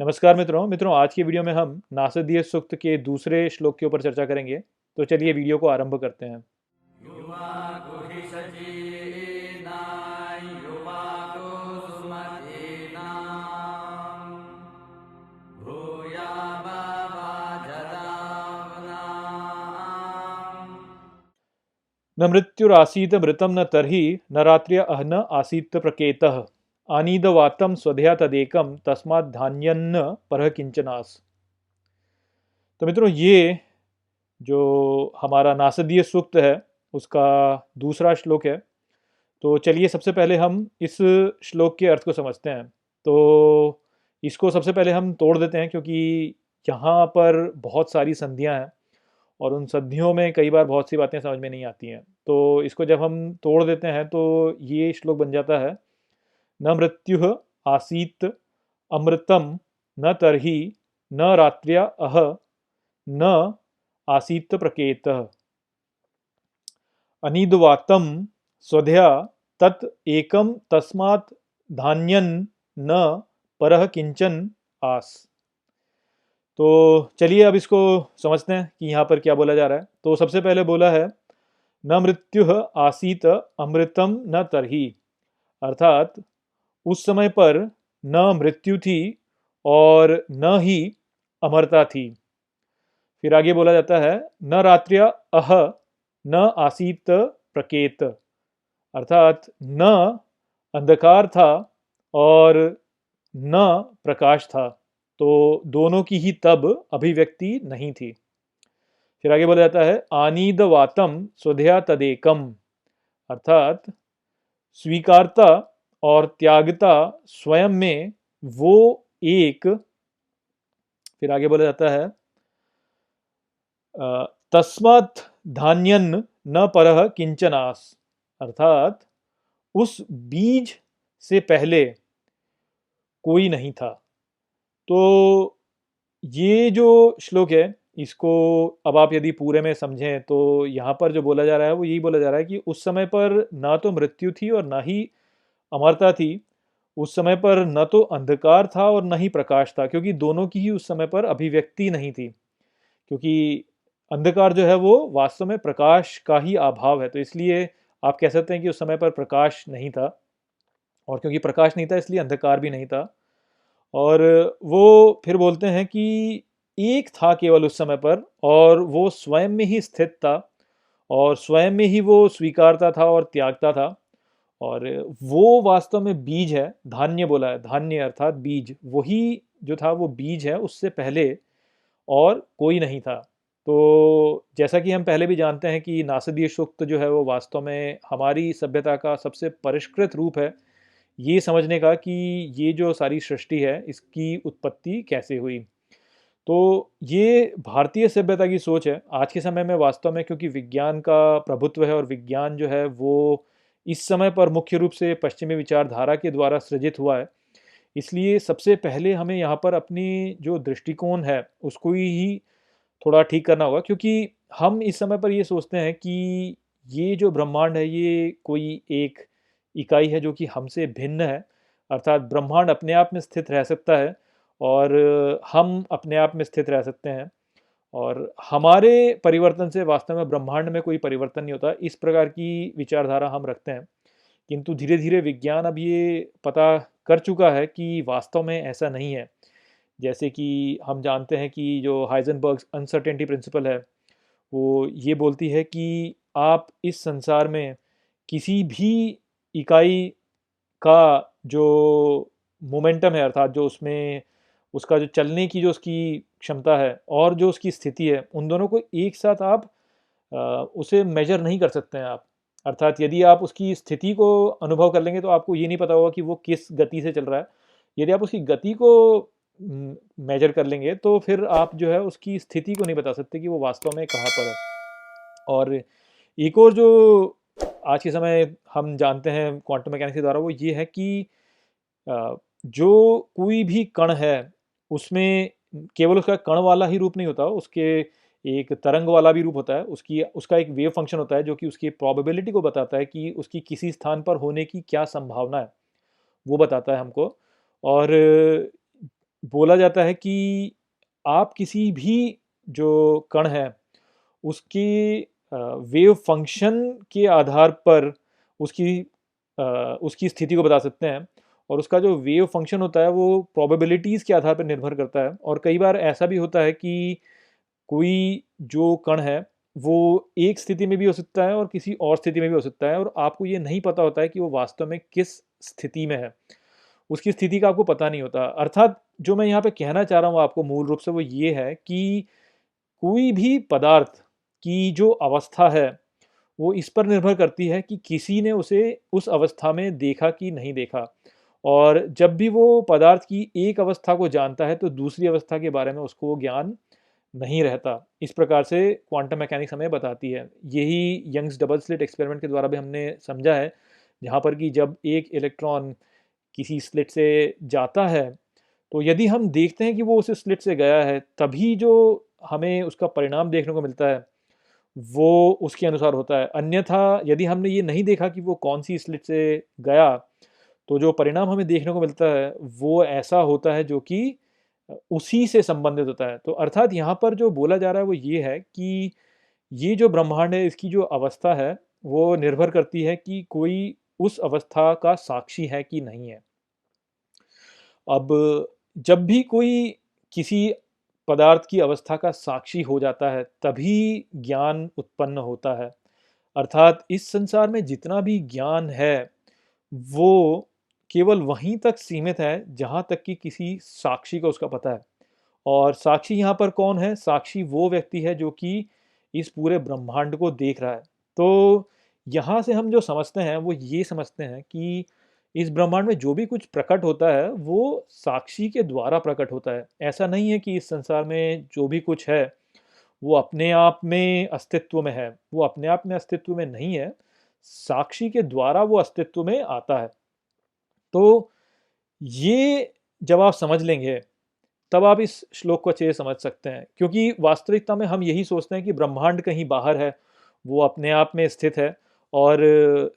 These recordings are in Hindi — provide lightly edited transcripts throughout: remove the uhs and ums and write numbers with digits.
नमस्कार मित्रों आज की वीडियो में हम नासदीय सूक्त के दूसरे श्लोक के ऊपर चर्चा करेंगे। तो चलिए वीडियो को आरंभ करते हैं। युवा गुहिषजीनां युवा कुसुमतीनां भूया बाबा जदावनाम्। न मृत्युरासीत मृतम न तरहि न रात्र्य अहन आसीत प्रकेतः आनीदवातम स्वधया तदेकम तस्मात् धान्यन्न परः किंचनास। तो मित्रों ये जो हमारा नासदीय सूक्त है उसका दूसरा श्लोक है। तो चलिए सबसे पहले हम इस श्लोक के अर्थ को समझते हैं। तो इसको सबसे पहले हम तोड़ देते हैं क्योंकि यहाँ पर बहुत सारी संधियाँ हैं और उन संधियों में कई बार बहुत सी बातें समझ में नहीं आती हैं। तो इसको जब हम तोड़ देते हैं तो ये श्लोक बन जाता है, न मृत्युः आसीत् अमृतम न तरहि न रात्र्या अह न आसीत् प्रकेतः अनिद्वातम स्वधया तत् एकम तस्मात् धान्यन न परः किंचन आस। तो चलिए अब इसको समझते हैं कि यहाँ पर क्या बोला जा रहा है। तो सबसे पहले बोला है, न मृत्युः आसीत अमृतम न तरहि, अर्थात उस समय पर न मृत्यु थी और न ही अमरता थी। फिर आगे बोला जाता है, न रात्र्या अह न आसीत प्रकेत, अर्थात न अंधकार था और न प्रकाश था। तो दोनों की ही तब अभिव्यक्ति नहीं थी। फिर आगे बोला जाता है, आनीद वातम स्वधया तदेकम, अर्थात स्वीकारता और त्यागता स्वयं में वो एक। फिर आगे बोला जाता है, तस्मात् धान्यन न परः किंचनास, अर्थात उस बीज से पहले कोई नहीं था। तो ये जो श्लोक है इसको अब आप यदि पूरे में समझें तो यहाँ पर जो बोला जा रहा है वो यही बोला जा रहा है कि उस समय पर ना तो मृत्यु थी और ना ही अमरता थी। उस समय पर न तो अंधकार था और न ही प्रकाश था, क्योंकि दोनों की ही उस समय पर अभिव्यक्ति नहीं थी। क्योंकि अंधकार जो है वो वास्तव में प्रकाश का ही अभाव है, तो इसलिए आप कह सकते हैं कि उस समय पर प्रकाश नहीं था, और क्योंकि प्रकाश नहीं था इसलिए अंधकार भी नहीं था। और वो फिर बोलते हैं कि एक था केवल उस समय पर, और वो स्वयं में ही स्थित था और स्वयं में ही वो स्वीकारता था और त्यागता था। और वो वास्तव में बीज है, धान्य बोला है, धान्य अर्थात बीज, वही जो था वो बीज है, उससे पहले और कोई नहीं था। तो जैसा कि हम पहले भी जानते हैं कि नासदीय सूक्त जो है वो वास्तव में हमारी सभ्यता का सबसे परिष्कृत रूप है, ये समझने का कि ये जो सारी सृष्टि है इसकी उत्पत्ति कैसे हुई। तो ये भारतीय सभ्यता की सोच है आज के समय में वास्तव में, क्योंकि विज्ञान का प्रभुत्व है और विज्ञान जो है वो इस समय पर मुख्य रूप से पश्चिमी विचारधारा के द्वारा सृजित हुआ है। इसलिए सबसे पहले हमें यहाँ पर अपनी जो दृष्टिकोण है उसको ही थोड़ा ठीक करना होगा, क्योंकि हम इस समय पर ये सोचते हैं कि ये जो ब्रह्मांड है ये कोई एक इकाई है जो कि हमसे भिन्न है, अर्थात ब्रह्मांड अपने आप में स्थित रह सकता है और हम अपने आप में स्थित रह सकते हैं, और हमारे परिवर्तन से वास्तव में ब्रह्मांड में कोई परिवर्तन नहीं होता। इस प्रकार की विचारधारा हम रखते हैं, किंतु धीरे धीरे विज्ञान अब ये पता कर चुका है कि वास्तव में ऐसा नहीं है। जैसे कि हम जानते हैं कि जो हाइजेनबर्ग अनसर्टेनिटी प्रिंसिपल है वो ये बोलती है कि आप इस संसार में किसी भी इकाई का जो मोमेंटम है, अर्थात जो उसमें उसका जो चलने की जो उसकी क्षमता है और जो उसकी स्थिति है, उन दोनों को एक साथ आप उसे मेजर नहीं कर सकते हैं आप। अर्थात यदि आप उसकी स्थिति को अनुभव कर लेंगे तो आपको ये नहीं पता होगा कि वो किस गति से चल रहा है। यदि आप उसकी गति को मेजर कर लेंगे तो फिर आप जो है उसकी स्थिति को नहीं बता सकते कि वो वास्तव में कहाँ पर है। और एक और जो आज के समय हम जानते हैं क्वांटम मैकेनिक्स के द्वारा, वो ये है कि जो कोई भी कण है उसमें केवल उसका कण वाला ही रूप नहीं होता, उसके एक तरंग वाला भी रूप होता है, उसकी उसका एक वेव फंक्शन होता है जो कि उसकी प्रोबेबिलिटी को बताता है कि उसकी किसी स्थान पर होने की क्या संभावना है, वो बताता है हमको। और बोला जाता है कि आप किसी भी जो कण है उसकी वेव फंक्शन के आधार पर उसकी उसकी स्थिति को बता सकते हैं, और उसका जो वेव फंक्शन होता है वो प्रोबेबिलिटीज़ के आधार पर निर्भर करता है। और कई बार ऐसा भी होता है कि कोई जो कण है वो एक स्थिति में भी हो सकता है और किसी और स्थिति में भी हो सकता है, और आपको ये नहीं पता होता है कि वो वास्तव में किस स्थिति में है। उसकी स्थिति का आपको पता नहीं होता। अर्थात जो मैं यहाँ पे कहना चाह रहा हूँ आपको मूल रूप से वो ये है कि कोई भी पदार्थ की जो अवस्था है वो इस पर निर्भर करती है कि किसी ने उसे उस अवस्था में देखा कि नहीं देखा। और जब भी वो पदार्थ की एक अवस्था को जानता है तो दूसरी अवस्था के बारे में उसको ज्ञान नहीं रहता। इस प्रकार से क्वांटम मैकेनिक्स हमें बताती है। यही यंग्स डबल स्लिट एक्सपेरिमेंट के द्वारा भी हमने समझा है, जहाँ पर कि जब एक इलेक्ट्रॉन किसी स्लिट से जाता है तो यदि हम देखते हैं कि वो उस स्लिट से गया है, तभी जो हमें उसका परिणाम देखने को मिलता है वो उसके अनुसार होता है। अन्यथा यदि हमने ये नहीं देखा कि वो कौन सी स्लिट से गया, तो जो परिणाम हमें देखने को मिलता है वो ऐसा होता है जो कि उसी से संबंधित होता है। तो अर्थात यहाँ पर जो बोला जा रहा है वो ये है कि ये जो ब्रह्मांड है इसकी जो अवस्था है वो निर्भर करती है कि कोई उस अवस्था का साक्षी है कि नहीं है। अब जब भी कोई किसी पदार्थ की अवस्था का साक्षी हो जाता है तभी ज्ञान उत्पन्न होता है। अर्थात इस संसार में जितना भी ज्ञान है वो केवल वहीं तक सीमित है जहाँ तक कि किसी साक्षी को उसका पता है। और साक्षी यहाँ पर कौन है? साक्षी वो व्यक्ति है जो कि इस पूरे ब्रह्मांड को देख रहा है। तो यहाँ से हम जो समझते हैं वो ये समझते हैं कि इस ब्रह्मांड में जो भी कुछ प्रकट होता है वो साक्षी के द्वारा प्रकट होता है। ऐसा नहीं है कि इस संसार में जो भी कुछ है वो अपने आप में अस्तित्व में है। वो अपने आप में अस्तित्व में नहीं है, साक्षी के द्वारा वो अस्तित्व में आता है। तो ये जब आप समझ लेंगे तब आप इस श्लोक को अच्छे से समझ सकते हैं, क्योंकि वास्तविकता में हम यही सोचते हैं कि ब्रह्मांड कहीं बाहर है, वो अपने आप में स्थित है, और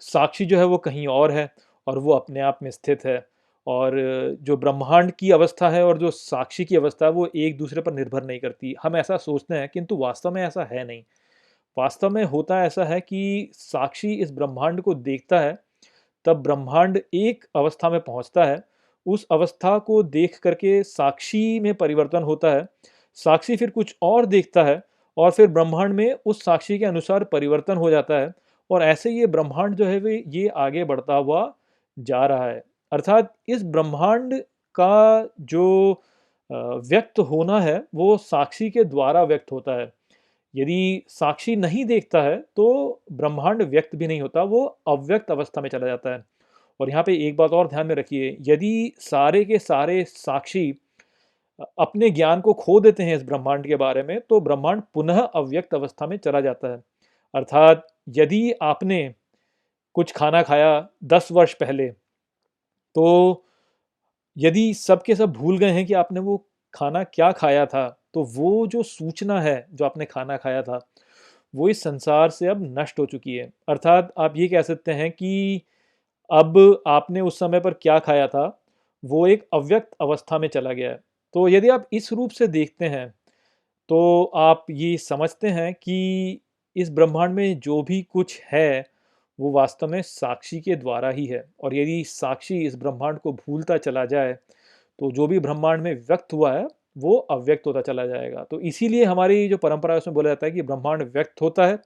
साक्षी जो है वो कहीं और है और वो अपने आप में स्थित है। और जो ब्रह्मांड की अवस्था है और जो साक्षी की अवस्था है वो एक दूसरे पर निर्भर नहीं करती। हम ऐसा सोचते हैं किंतु वास्तव में ऐसा है नहीं। वास्तव में होता ऐसा है कि साक्षी इस ब्रह्मांड को देखता है, तब ब्रह्मांड एक अवस्था में पहुंचता है। उस अवस्था को देख करके साक्षी में परिवर्तन होता है। साक्षी फिर कुछ और देखता है और फिर ब्रह्मांड में उस साक्षी के अनुसार परिवर्तन हो जाता है। और ऐसे ये ब्रह्मांड जो है वे ये आगे बढ़ता हुआ जा रहा है। अर्थात इस ब्रह्मांड का जो व्यक्त होना है वो साक्षी के द्वारा व्यक्त होता है। यदि साक्षी नहीं देखता है तो ब्रह्मांड व्यक्त भी नहीं होता, वो अव्यक्त अवस्था में चला जाता है। और यहाँ पे एक बात और ध्यान में रखिए, यदि सारे के सारे साक्षी अपने ज्ञान को खो देते हैं इस ब्रह्मांड के बारे में तो ब्रह्मांड पुनः अव्यक्त अवस्था में चला जाता है। अर्थात यदि आपने कुछ खाना खाया 10 वर्ष पहले, तो यदि सब के सब भूल गए हैं कि आपने वो खाना क्या खाया था, तो वो जो सूचना है जो आपने खाना खाया था वो इस संसार से अब नष्ट हो चुकी है। अर्थात आप ये कह सकते हैं कि अब आपने उस समय पर क्या खाया था वो एक अव्यक्त अवस्था में चला गया है। तो यदि आप इस रूप से देखते हैं तो आप ये समझते हैं कि इस ब्रह्मांड में जो भी कुछ है वो वास्तव में साक्षी के द्वारा ही है। और यदि साक्षी इस ब्रह्मांड को भूलता चला जाए तो जो भी ब्रह्मांड में व्यक्त हुआ है वो अव्यक्त होता चला जाएगा। तो इसीलिए हमारी जो परंपरा है उसमें बोला जाता है कि ब्रह्मांड व्यक्त होता है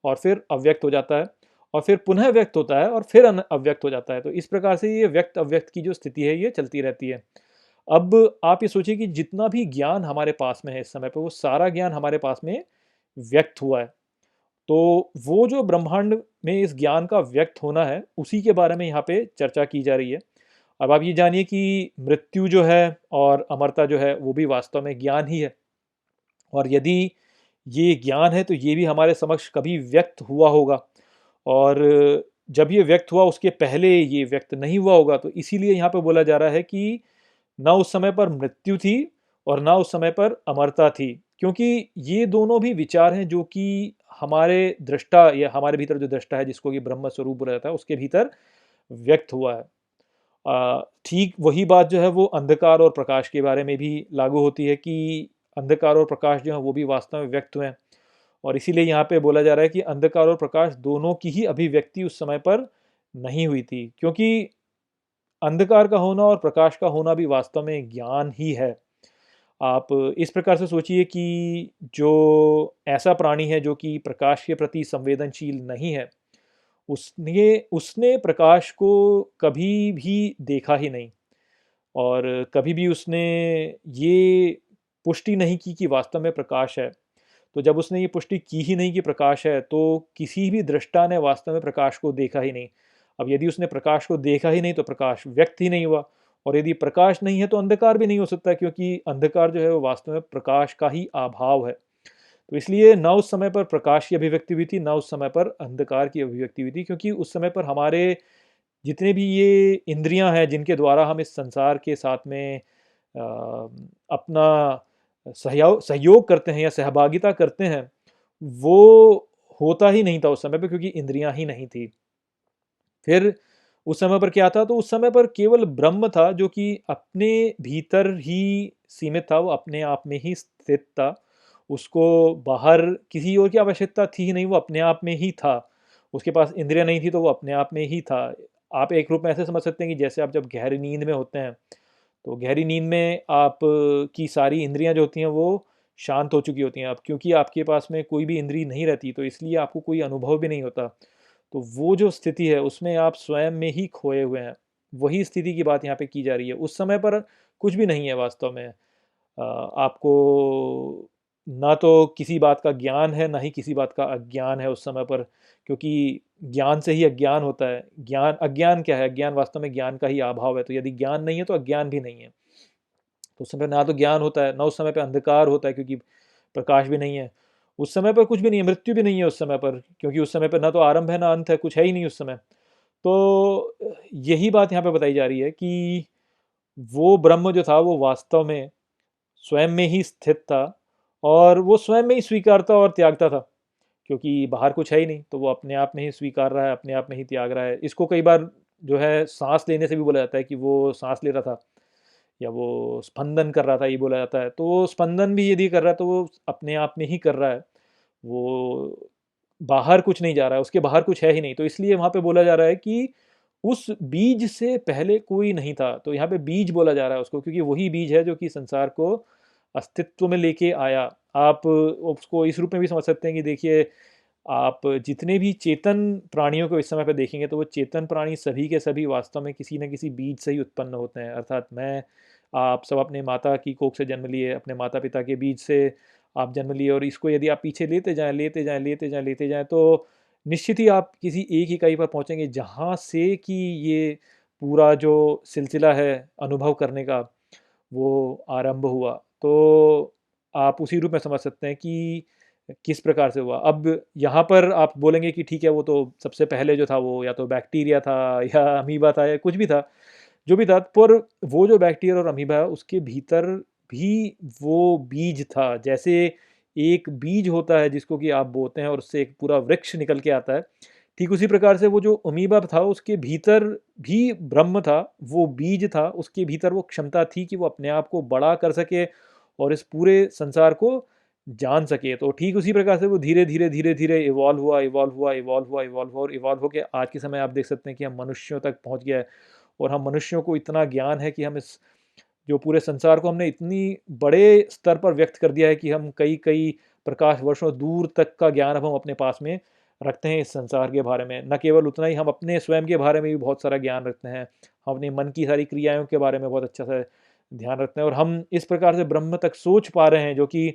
और फिर अव्यक्त हो जाता है और फिर पुनः व्यक्त होता है और फिर अव्यक्त हो जाता है। तो इस प्रकार से ये व्यक्त अव्यक्त की जो स्थिति है ये चलती रहती है। अब आप ये सोचिए कि जितना भी ज्ञान हमारे पास में है इस समय पे वो सारा ज्ञान हमारे पास में व्यक्त हुआ है। तो वो जो ब्रह्मांड में इस ज्ञान का व्यक्त होना है उसी के बारे में यहाँ पे चर्चा की जा रही है। अब आप ये जानिए कि मृत्यु जो है और अमरता जो है वो भी वास्तव में ज्ञान ही है। और यदि ये ज्ञान है तो ये भी हमारे समक्ष कभी व्यक्त हुआ होगा, और जब ये व्यक्त हुआ उसके पहले ये व्यक्त नहीं हुआ होगा। तो इसीलिए यहाँ पे बोला जा रहा है कि ना उस समय पर मृत्यु थी और ना उस समय पर अमरता थी, क्योंकि ये दोनों भी विचार हैं जो कि हमारे दृष्टा या हमारे भीतर जो दृष्टा है जिसको कि ब्रह्म स्वरूप बोला जाता है उसके भीतर व्यक्त हुआ है। ठीक वही बात जो है वो अंधकार और प्रकाश के बारे में भी लागू होती है कि अंधकार और प्रकाश जो है वो भी वास्तव में व्यक्त हुए हैं। और इसीलिए यहाँ पे बोला जा रहा है कि अंधकार और प्रकाश दोनों की ही अभिव्यक्ति उस समय पर नहीं हुई थी, क्योंकि अंधकार का होना और प्रकाश का होना भी वास्तव में ज्ञान ही है। आप इस प्रकार से सोचिए कि जो ऐसा प्राणी है जो कि प्रकाश के प्रति संवेदनशील नहीं है, उसने उसने प्रकाश को कभी भी देखा ही नहीं, और कभी भी उसने ये पुष्टि नहीं की कि वास्तव में प्रकाश है। तो जब उसने ये पुष्टि की ही नहीं कि प्रकाश है, तो किसी भी दृष्टा ने वास्तव में प्रकाश को देखा ही नहीं। अब यदि उसने प्रकाश को देखा ही नहीं तो प्रकाश व्यक्त ही नहीं हुआ, और यदि प्रकाश नहीं है तो अंधकार भी नहीं हो सकता, क्योंकि अंधकार जो है वो वास्तव में प्रकाश का ही अभाव है। तो इसलिए ना उस समय पर प्रकाश की अभिव्यक्ति हुई थी, ना उस समय पर अंधकार की अभिव्यक्ति हुई थी, क्योंकि उस समय पर हमारे जितने भी ये इंद्रियां हैं जिनके द्वारा हम इस संसार के साथ में अपना सहयोग करते हैं या सहभागिता करते हैं, वो होता ही नहीं था उस समय पे, क्योंकि इंद्रियां ही नहीं थी। फिर उस समय पर क्या था? तो उस समय पर केवल ब्रह्म था जो कि अपने भीतर ही सीमित था, वो अपने आप में ही स्थित था। उसको बाहर किसी और की आवश्यकता थी ही नहीं, वो अपने आप में ही था। उसके पास इंद्रियां नहीं थी तो वो अपने आप में ही था। आप एक रूप में ऐसे समझ सकते हैं कि जैसे आप जब गहरी नींद में होते हैं, तो गहरी नींद में आप की सारी इंद्रियां जो होती हैं वो शांत हो चुकी होती हैं। अब क्योंकि आपके पास में कोई भी इंद्री नहीं रहती, तो इसलिए आपको कोई अनुभव भी नहीं होता। तो वो जो स्थिति है उसमें आप स्वयं में ही खोए हुए हैं। वही स्थिति की बात यहाँ पे की जा रही है। उस समय पर कुछ भी नहीं है वास्तव में। आपको ना तो किसी बात का ज्ञान है, ना ही किसी बात का अज्ञान है उस समय पर, क्योंकि ज्ञान से ही अज्ञान होता है। ज्ञान अज्ञान क्या है? अज्ञान वास्तव में ज्ञान का ही अभाव है। तो यदि ज्ञान नहीं है तो अज्ञान भी नहीं है। तो उस समय ना तो ज्ञान होता है, ना उस समय पे अंधकार होता है, क्योंकि प्रकाश भी नहीं है। उस समय पर कुछ भी नहीं है, मृत्यु भी नहीं है उस समय पर, क्योंकि उस समय पर ना तो आरंभ है ना अंत है, कुछ है ही नहीं उस समय। तो यही बात यहाँ पे बताई जा रही है कि वो ब्रह्म जो था वो वास्तव में स्वयं में ही स्थित था, और वो स्वयं में ही स्वीकारता और त्यागता था, क्योंकि बाहर कुछ है ही नहीं, तो वो अपने आप में ही स्वीकार रहा है, अपने आप में ही त्याग रहा है। इसको कई बार जो है सांस लेने से भी बोला जाता है कि वो सांस ले रहा था, या वो स्पंदन कर रहा था, ये बोला जाता है। तो वो स्पंदन भी यदि कर रहा है तो वो अपने आप में ही कर रहा है, वो बाहर कुछ नहीं जा रहा है, उसके बाहर कुछ है ही नहीं। तो इसलिए वहाँ पे बोला जा रहा है कि उस बीज से पहले कोई नहीं था। तो यहाँ पे बीज बोला जा रहा है उसको, क्योंकि वही बीज है जो कि संसार को अस्तित्व में लेके आया। आप उसको इस रूप में भी समझ सकते हैं कि देखिए, आप जितने भी चेतन प्राणियों को इस समय पे देखेंगे, तो वो चेतन प्राणी सभी के सभी वास्तव में किसी न किसी बीज से ही उत्पन्न होते हैं। अर्थात मैं, आप सब अपने माता की कोख से जन्म लिए, अपने माता पिता के बीज से आप जन्म लिए, और इसको यदि आप पीछे लेते जाएं, लेते जाएं, लेते जाएं, लेते जाएं, तो निश्चित ही आप किसी एक इकाई पर पहुंचेंगे जहां से कि ये पूरा जो सिलसिला है अनुभव करने का, वो आरंभ हुआ। तो आप उसी रूप में समझ सकते हैं कि किस प्रकार से हुआ। अब यहाँ पर आप बोलेंगे कि ठीक है, वो तो सबसे पहले जो था वो या तो बैक्टीरिया था या अमीबा था या कुछ भी था, जो भी था, पर वो जो बैक्टीरिया और अमीबा है उसके भीतर भी वो बीज था। जैसे एक बीज होता है जिसको कि आप बोते हैं और उससे एक पूरा वृक्ष निकल के आता है, ठीक उसी प्रकार से वो जो अमीबा था उसके भीतर भी ब्रह्म था, वो बीज था, उसके भीतर वो क्षमता थी कि वो अपने आप को बड़ा कर सके और इस पूरे संसार को जान सके। तो ठीक उसी प्रकार से वो धीरे धीरे धीरे धीरे इवॉल्व हुआ, इवॉल्व हुआ, इवॉल्व हुआ, इवॉल्व हुआ, और इवॉल्व होकर आज के समय आप देख सकते हैं कि हम मनुष्यों तक पहुंच गया है। और हम मनुष्यों को इतना ज्ञान है कि हम इस जो पूरे संसार को हमने इतनी बड़े स्तर पर व्यक्त कर दिया है कि हम कई कई प्रकाश वर्षों दूर तक का ज्ञान अब हम अपने पास में रखते हैं इस संसार के बारे में। न केवल उतना ही, हम अपने स्वयं के बारे में भी बहुत सारा ज्ञान रखते हैं, हम अपने मन की सारी क्रियाओं के बारे में बहुत अच्छा सा ध्यान रखते हैं, और हम इस प्रकार से ब्रह्म तक सोच पा रहे हैं जो कि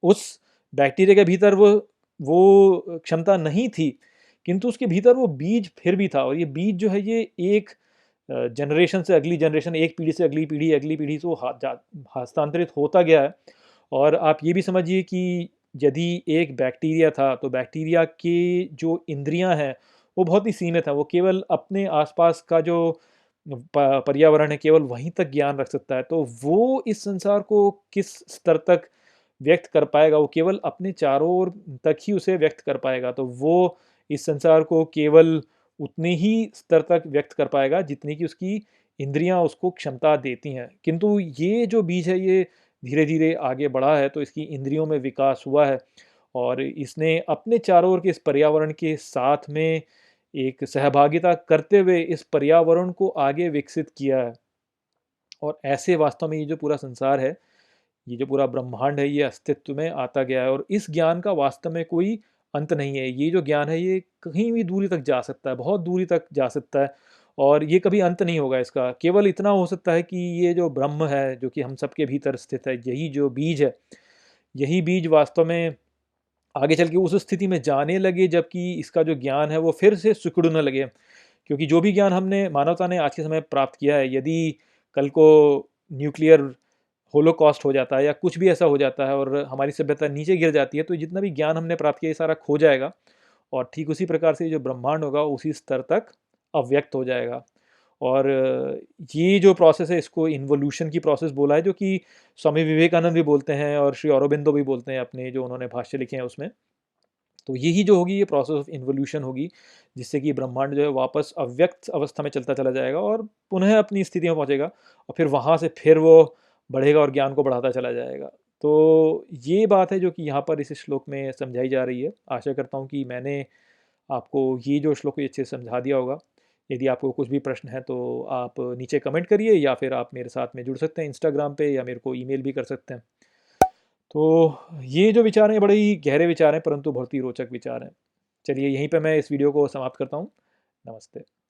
उस बैक्टीरिया के भीतर वो क्षमता नहीं थी, किंतु उसके भीतर वो बीज फिर भी था। और ये बीज जो है ये एक जनरेशन से अगली जनरेशन, एक पीढ़ी से अगली पीढ़ी, अगली पीढ़ी से वो हस्तांतरित होता गया है। और आप ये भी समझिए कि यदि एक बैक्टीरिया था, तो बैक्टीरिया के जो इंद्रियां हैं वो बहुत ही सीमित है। वो केवल अपने आसपास का जो पर्यावरण है केवल वहीं तक ज्ञान रख सकता है। तो वो इस संसार को किस स्तर तक व्यक्त कर पाएगा? वो केवल अपने चारों ओर तक ही उसे व्यक्त कर पाएगा। तो वो इस संसार को केवल उतने ही स्तर तक व्यक्त कर पाएगा जितनी कि उसकी इंद्रियां उसको क्षमता देती हैं। किंतु ये जो बीज है ये धीरे धीरे आगे बढ़ा है, तो इसकी इंद्रियों में विकास हुआ है और इसने अपने चारों ओर के इस पर्यावरण के साथ में एक सहभागिता करते हुए इस पर्यावरण को आगे विकसित किया है। और ऐसे वास्तव में ये जो पूरा संसार है, ये जो पूरा ब्रह्मांड है, ये अस्तित्व में आता गया है और इस ज्ञान का वास्तव में कोई अंत नहीं है। ये जो ज्ञान है ये कहीं भी दूरी तक जा सकता है, बहुत दूरी तक जा सकता है और ये कभी अंत नहीं होगा इसका। केवल इतना हो सकता है कि ये जो ब्रह्म है, जो कि हम सबके भीतर स्थित है, यही जो बीज है, यही बीज वास्तव में आगे चल के उस स्थिति में जाने लगे जबकि इसका जो ज्ञान है वो फिर से सिकुड़ने लगे। क्योंकि जो भी ज्ञान हमने मानवता ने आज के समय प्राप्त किया है, यदि कल को न्यूक्लियर होलोकॉस्ट हो जाता है या कुछ भी ऐसा हो जाता है और हमारी सभ्यता नीचे गिर जाती है, तो जितना भी ज्ञान हमने प्राप्त किया ये सारा खो जाएगा और ठीक उसी प्रकार से जो ब्रह्मांड होगा उसी स्तर तक अव्यक्त हो जाएगा। और ये जो प्रोसेस है इसको इन्वोल्यूशन की प्रोसेस बोला है, जो कि स्वामी विवेकानंद भी बोलते हैं और श्री अरबिंदो भी बोलते हैं अपने जो उन्होंने भाष्य लिखे हैं उसमें। तो यही जो होगी ये प्रोसेस ऑफ इन्वोल्यूशन होगी, जिससे कि ब्रह्मांड जो है वापस अव्यक्त अवस्था में चलता चला जाएगा और पुनः अपनी स्थिति में पहुंचेगा और फिर वहाँ से फिर वो बढ़ेगा और ज्ञान को बढ़ाता चला जाएगा। तो ये बात है जो कि यहाँ पर इस श्लोक में समझाई जा रही है। आशा करता हूँ कि मैंने आपको ये जो श्लोक है अच्छे से समझा दिया होगा। यदि आपको कुछ भी प्रश्न है तो आप नीचे कमेंट करिए या फिर आप मेरे साथ में जुड़ सकते हैं इंस्टाग्राम पे या मेरे को ईमेल भी कर सकते हैं। तो ये जो विचार हैं बड़े ही गहरे विचार हैं परंतु बहुत ही रोचक विचार हैं। चलिए यहीं पे मैं इस वीडियो को समाप्त करता हूँ। नमस्ते।